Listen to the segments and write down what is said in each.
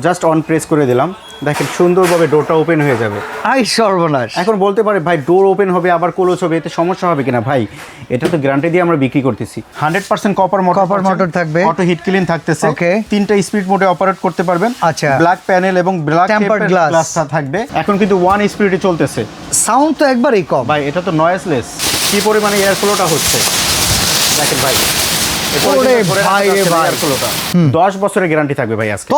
Just on press করে দিলাম, দেখেন সুন্দরভাবে ডোরটা ওপেন হয়ে যাবে। আই সর্বনাশ। এখন বলতে পারে ভাই ডোর ওপেন হবে আবার ক্লোজ হবে, এতে সমস্যা হবে কিনা? ভাই এটা তো গ্যারান্টি দিয়ে আমরা বিক্রি করতেছি। 100% কপার মোটর থাকবে, অটো হিট ক্লিন থাকতেছে, ওকে, 3টা স্পিড মোডে অপারেট করতে পারবেন। আচ্ছা, ব্ল্যাক প্যানেল এবং ব্ল্যাক টেম্পারড গ্লাসটা থাকবে। এখন কিন্তু 1 স্পিডে চলতেছে, সাউন্ড তো একবারই কম ভাই। এটা তো নয়েজলেস, কি পরিমাণে এয়ার ফ্লোটা হচ্ছে দেখেন ভাই। 10 বছরের গ্যারান্টি থাকবে ভাই। আজকে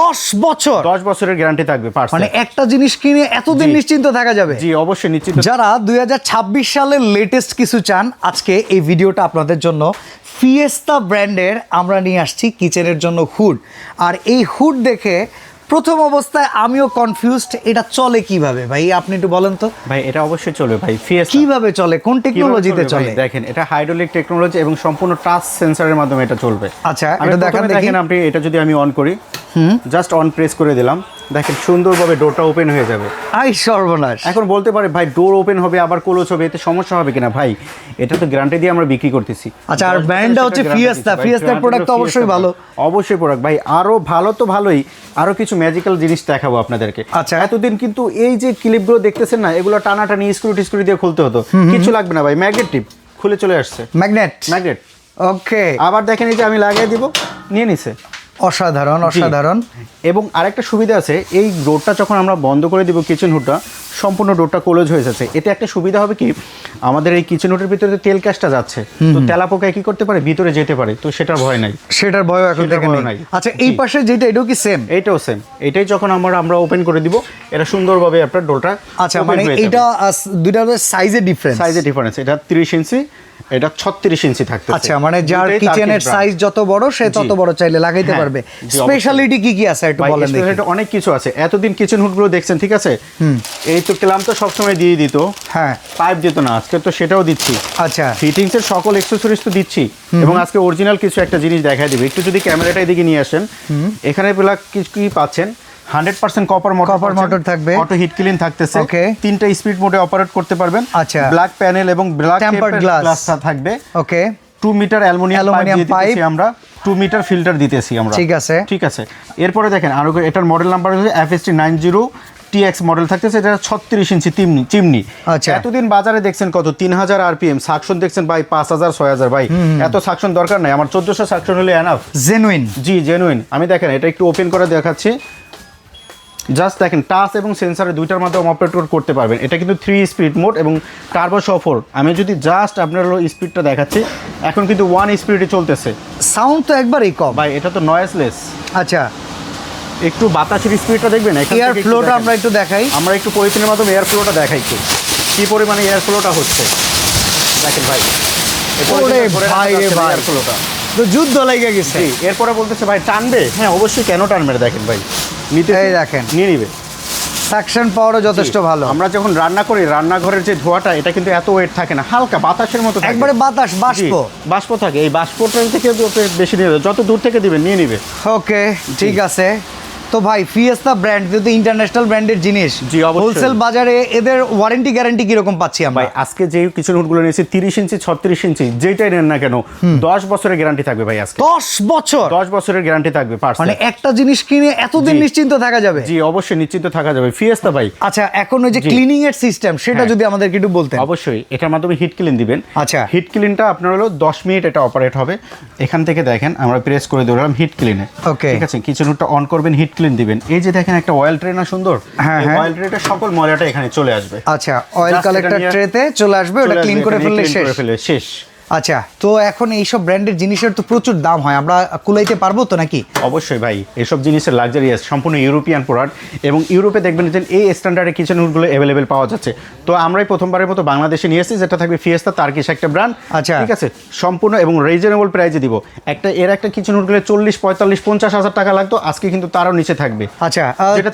10 বছরের গ্যারান্টি থাকবে। মানে একটা জিনিস কিনে এতদিন নিশ্চিন্ত থাকা যাবে। জি অবশ্যই নিশ্চিন্ত। যারা 2026 সালের লেটেস্ট কিছু চান, আজকে এই ভিডিওটা আপনাদের জন্য। ফিয়েস্তা ব্র্যান্ডের আমরা নিয়ে আসছি কিচেনের জন্য হুড। আর এই হুড দেখে প্রথম অবস্থায় আমিও কনফিউজড, এটা চলে কিভাবে ভাই? আপনি একটু বলেন তো। ভাই এটা অবশ্যই চলবে ভাই। ফিয়েস্তা কিভাবে চলে, কোন টেকনোলজিতে চলে? দেখেন এটা হাইড্রোলিক টেকনোলজি এবং সম্পূর্ণ টাচ সেন্সরের মাধ্যমে এটা চলবে। আচ্ছা, এটা দেখেন আপনি। এটা যদি আমি অন করি, জাস্ট অন প্রেস করে দিলাম, দেখেন সুন্দরভাবে ডোরটা ওপেন হয়ে যাবে। আই সর্বনাশ। এখন বলতে পারে ভাই ডোর ওপেন হবে আবার ক্লোজ হবে, এতে সমস্যা হবে কিনা? ভাই এটা তো গ্যারান্টি দিয়ে আমরা বিক্রি করতেছি। আচ্ছা, আর ব্র্যান্ডটা হচ্ছে ফিয়েস্তা। ফিয়েস্তার প্রোডাক্ট তো অবশ্যই ভালো। অবশ্যই প্রোডাক্ট ভাই, আরো ভালো তো ভালোই, আরো কিছু ম্যাজিক্যাল জিনিস দেখাবো আপনাদেরকে। আচ্ছা, এতদিন কিন্তু এই যে ক্লিপগুলো দেখতেছেন না, এগুলো টানাটানি স্ক্রু দিয়ে খুলতে হতো, কিছু লাগবে না ভাই। ম্যাগনেট টিপ খুলে চলে আসছে। ম্যাগনেট। ওকে, আবার দেখেন এই যে আমি লাগিয়ে দিব, নিয়ে নিছে। অসাধারণ অসাধারণ। এবং আরেকটা সুবিধা আছে, এই ডোরটা যখন আমরা বন্ধ করে দিব, কিচেন হুডটা সম্পূর্ণ ডোরটা ক্লোজ হয়ে যাচ্ছে। এতে একটা সুবিধা হবে কি, আমাদের এই কিচেন হুডের ভিতরে তেল গ্যাসটা যাচ্ছে, তো তেলাপোকা কি করতে পারে, ভিতরে যেতে পারে, তো সেটার ভয় নাই। সেটার ভয় এখন থেকে নাই। আচ্ছা, এই পাশে যেটা, এটাও কি সেম? এইটাও সেম। এটাই যখন আমরা ওপেন করে দিব, এটা সুন্দরভাবে আপনার ডোরটা। আচ্ছা, মানে এটা দুইটার সাইজে ডিফারেন্স। এটা 30 ইঞ্চি, এটা 36 ইঞ্চি থাকতেছে। আচ্ছা, মানে যার কিচেনের সাইজ যত বড়, সে তত বড় চাইলে লাগাইতে পারবে। স্পেশালিটি কি আছে একটু বলেন দেখি। স্পেশালিটি অনেক কিছু আছে। এতদিন কিচেন হুডগুলো দেখছেন, ঠিক আছে, এই তো ক্ল্যাম্প তো সবসময় দিয়ে দিত, হ্যাঁ, পাইপ দিত না। আজকে তো সেটাও দিচ্ছি। আচ্ছা, ফিটিংস এর সকল অ্যাকসেসরিজ তো দিচ্ছি, এবং আজকে অরিজিনাল কিছু একটা জিনিস দেখাই দেব। একটু যদি ক্যামেরাটা এদিকে নিয়ে আসেন, এখানে কি পাচ্ছেন, 100% কপার মোটর থাকবে, অটো হিট ক্লিন থাকতেছে, ওকে, 3টা স্পিড মোডে অপারেট করতে পারবেন। আচ্ছা, ব্ল্যাক প্যানেল এবং ব্ল্যাক টেম্পারড গ্লাসটা থাকবে, ওকে, 2 মিটার অ্যালুমিনিয়াম পাইপ আমরা 2 মিটার ফিল্টার দিতেছি আমরা। ঠিক আছে। এরপরে দেখেন আরো এটার মডেল নাম্বার হচ্ছে FST 90 TX মডেল থাকতেছে। এটা 36 ইঞ্চি চিমনি। আচ্ছা, এতদিন বাজারে দেখছেন কত, 3000 RPM সাকশন দেখছেন ভাই, 5000 6000 ভাই, এত সাকশন দরকার নাই। আমার 1400 সাকশন হলে এনাফ। জেনুইন। জি জেনুইন। আমি দেখেন এটা একটু ওপেন করে দেখাচ্ছি, জাস্ট দেখেন টাচ এবং সেন্সরে দুইটার মাধ্যমে অপারেট করতে পারবেন। এটা কিন্তু 3 স্পিড মোড এবং টার্বো শফর। আমি যদি জাস্ট আপনার স্পিডটা দেখাচ্ছি, এখন কিন্তু 1 স্পিডে চলতেছে, সাউন্ড তো একবারই কম ভাই। এটা তো নয়েজলেস। আচ্ছা, একটু বাতাসের স্পিডটা দেখবেন, এয়ার ফ্লোটা আমরা একটু দেখাই। আমরা একটু পলিথিনের মাধ্যমে এয়ার ফ্লোটা দেখাই, কি পরিমাণে এয়ার ফ্লোটা হচ্ছে দেখেন ভাই। এয়ার ফ্লোটা তো যুদ্ধ লেগে গেছে। এরপরে বলতেছে ভাই টানবে, হ্যাঁ অবশ্যই, কেন টানবে না, দেখেন ভাই, নিতে দেখেন নিয়ে নিবে। সাকশন পাওয়ারও যথেষ্ট ভালো। আমরা যখন রান্না করি, রান্নাঘরের যে ধোঁয়াটা, এটা কিন্তু এত ওয়েট থাকে না, হালকা বাতাসের মতো থাকে, একবারে বাষ্প থাকে। এই বাষ্পটা থেকে বেশি নিয়ে যত দূর থেকে দিবেন নিয়ে নিবে। ওকে, ঠিক আছে। তো ভাই ফিয়েস্তা ব্র্যান্ড যেহেতু ইন্টারন্যাশনাল ব্র্যান্ডের জিনিস, হোলসেল বাজারে এদের ওয়ারেন্টি গ্যারান্টি কিরকম পাচ্ছি আমরা? ভাই আজকে যে কিচেন হুডগুলো নিয়েছি 30 ইঞ্চি 36 ইঞ্চি যেটাই নেন না কেন, 10 বছরের গ্যারান্টি থাকবে ভাই। আজকে 10 বছরের গ্যারান্টি থাকবে। মানে একটা জিনিস কিনে এতদিন নিশ্চিন্ত থাকা যাবে। জি অবশ্যই নিশ্চিন্ত থাকা যাবে। ফিয়েস্তা ভাই। আচ্ছা, এখন ওই যে ক্লিনিং এর সিস্টেম, সেটা যদি আমাদেরকে একটু বলতেন। অবশ্যই, এটার মাধ্যমে হিট ক্লিন দিবেন। আচ্ছা, হিট ক্লিনটা আপনার হলো 10 মিনিট এটা অপারেট হবে। এখান থেকে দেখেন আমরা প্রেস করে দিলাম হিট ক্লিনে, ওকে, ঠিক আছে। কিচেন হুডটা অন করবেন, হিট ক্লিন দিবেন। এই যে দেখেন একটা অয়েল ট্রে না সুন্দর, এই অয়েল ট্রেটা সকল ময়লাটা এখানে চলে আসবে। আচ্ছা, অয়েল কালেক্টর ট্রেতে চলে আসবে, ওটা ক্লিন করে ফেললে শেষ। আচ্ছা, তো এখন এইসব ব্র্যান্ডের জিনিসের তো প্রচুর দাম হয়, আমরা কুলাইতে পারবো তো নাকি? অবশ্যই ভাই, এসব জিনিসের লাক্সারিয়াস, সম্পূর্ণ ইউরোপিয়ান প্রোডাক্ট, এবং ইউরোপে দেখবেন যে এই স্ট্যান্ডার্ডের কিচেন হুডগুলো অ্যাভেলেবেল পাওয়া যাচ্ছে। তো আমরাই প্রথমবারের মতো বাংলাদেশে নিয়ে এসেছি, যেটা থাকবে ফিয়েস্তা তার্কিশ একটা ব্র্যান্ড। আচ্ছা, ঠিক আছে, সম্পূর্ণ এবং রিজনেবল প্রাইসে দিব। একটা কিচেন হুডগুলো 40 45 50 হাজার টাকা লাগতো, আজকে কিন্তু তারও নিচে থাকবে। আচ্ছা,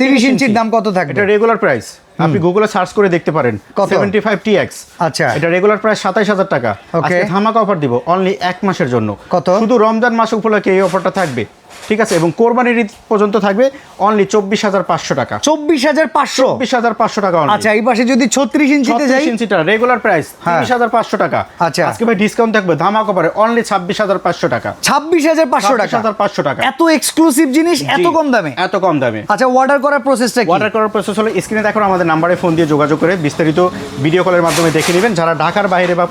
30 ইঞ্চির দাম কত থাকবে? এটা রেগুলার প্রাইস, আপনি গুগলে সার্চ করে দেখতে পারেন, 75 TX। আচ্ছা, এটা রেগুলার প্রাইস 27,000 টাকা। আজকে ধামাকা অফার দিব অনলি 1 মাসের জন্য। কত? শুধু রমজান মাস উপলক্ষে এই অফারটা থাকবে। ঠিক আছে, এবং কোরবানির ঈদ পর্যন্ত থাকবে অনলি 24,500 টাকা। 24,500? 24,500 টাকা only। আচ্ছা, এই পাশে যদি 36 ইঞ্চিতে যাই? 36 ইঞ্চিটা রেগুলার প্রাইস 30,500 টাকা। আচ্ছা, আজকে ভাই ডিসকাউন্ট থাকবে ধামাকা অফারে অনলি 26,500 টাকা। 26,500 টাকা? 26,500 টাকা। এত এক্সক্লুসিভ জিনিস এত কম দামে? এত কম দামে। আচ্ছা, অর্ডার করার প্রসেসটা কি? অর্ডার করার প্রসেস হলো স্ক্রিনে দেখো আমাদের নাম্বারে ফোন দিয়ে যোগাযোগ করে বিস্তারিত ভিডিও কলের মাধ্যমে দেখে নেবেন। যারা ঢাকার বাইরে বা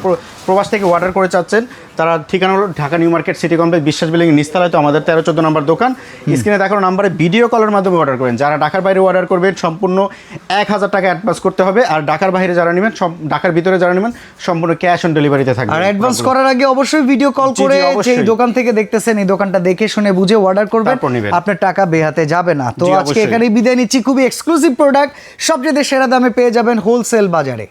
প্রবাস থেকে অর্ডার করে চাচ্ছেন তারা ঠিকানা হলো Dhaka new market city complex বিশ্বাস বিল্ডিং নিচতলায় তো আমাদের 13-14 নম্বর দোকান। স্ক্রিনে দেখো নাম্বারে ভিডিও কলের মাধ্যমে অর্ডার করেন। যারা ঢাকার বাইরে অর্ডার করবেন সম্পূর্ণ 1,000 টাকা অ্যাডভান্স করতে হবে, আর ঢাকার বাইরে যারা নেবেন ঢাকার ভিতরে যারা নেবেন সম্পূর্ণ ক্যাশ অন ডেলিভারিতে থাকবে। আর অ্যাডভান্স করার আগে অবশ্যই ভিডিও কল করে এই দোকান থেকে দেখতেছেন এই দোকানটা দেখে শুনে বুঝে অর্ডার করবেন, আপনার টাকা বেহাতে যাবে না। তো আজকে এখানেই বিদায় নিচ্ছি। খুবই এক্সক্লুসিভ প্রোডাক্ট সবচেয়ে সেরা দামে পেয়ে যাবেন হোলসেল বাজারে।